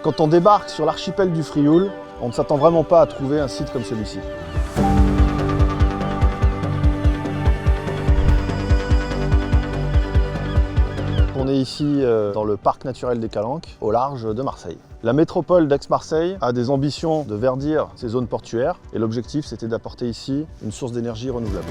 Quand on débarque sur l'archipel du Frioul, on ne s'attend vraiment pas à trouver un site comme celui-ci. On est ici dans le parc naturel des Calanques, au large de Marseille. La métropole d'Aix-Marseille a des ambitions de verdir ses zones portuaires et l'objectif c'était d'apporter ici une source d'énergie renouvelable.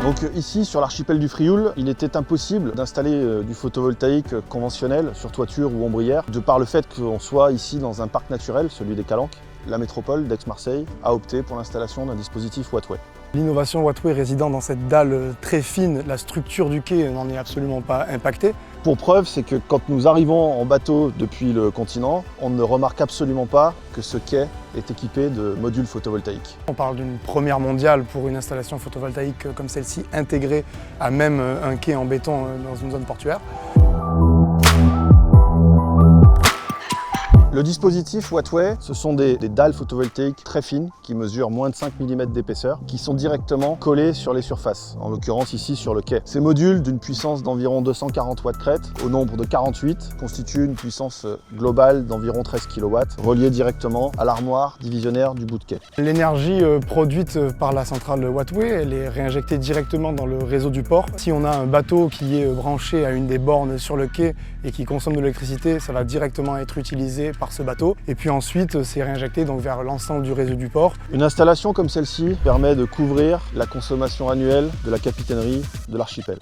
Donc ici, sur l'archipel du Frioul, il était impossible d'installer du photovoltaïque conventionnel sur toiture ou ombrière, de par le fait qu'on soit ici dans un parc naturel, celui des Calanques. La métropole d'Aix-Marseille a opté pour l'installation d'un dispositif Wattway. L'innovation Wattway résidant dans cette dalle très fine, la structure du quai n'en est absolument pas impactée. Pour preuve, c'est que quand nous arrivons en bateau depuis le continent, on ne remarque absolument pas que ce quai est équipé de modules photovoltaïques. On parle d'une première mondiale pour une installation photovoltaïque comme celle-ci, intégrée à même un quai en béton dans une zone portuaire. Le dispositif Wattway, ce sont des dalles photovoltaïques très fines qui mesurent moins de 5 mm d'épaisseur, qui sont directement collées sur les surfaces, en l'occurrence ici sur le quai. Ces modules d'une puissance d'environ 240 watts crête, au nombre de 48, constituent une puissance globale d'environ 13 kW, reliée directement à l'armoire divisionnaire du bout de quai. L'énergie produite par la centrale Wattway, elle est réinjectée directement dans le réseau du port. Si on a un bateau qui est branché à une des bornes sur le quai et qui consomme de l'électricité, ça va directement être utilisé par ce bateau. Et puis ensuite, c'est réinjecté donc vers l'ensemble du réseau du port. Une installation comme celle-ci permet de couvrir la consommation annuelle de la capitainerie de l'archipel.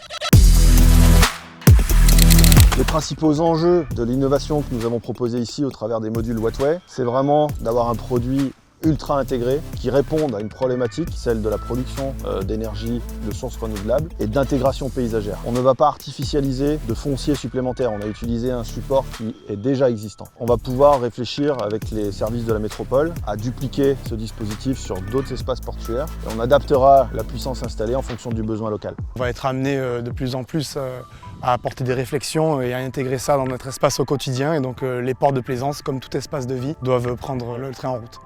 Les principaux enjeux de l'innovation que nous avons proposée ici au travers des modules Wattway, c'est vraiment d'avoir un produit ultra intégré qui répondent à une problématique, celle de la production d'énergie de sources renouvelables et d'intégration paysagère. On ne va pas artificialiser de foncier supplémentaire, on a utilisé un support qui est déjà existant. On va pouvoir réfléchir avec les services de la métropole à dupliquer ce dispositif sur d'autres espaces portuaires et on adaptera la puissance installée en fonction du besoin local. On va être amené de plus en plus à apporter des réflexions et à intégrer ça dans notre espace au quotidien et donc les ports de plaisance, comme tout espace de vie, doivent prendre le train en route.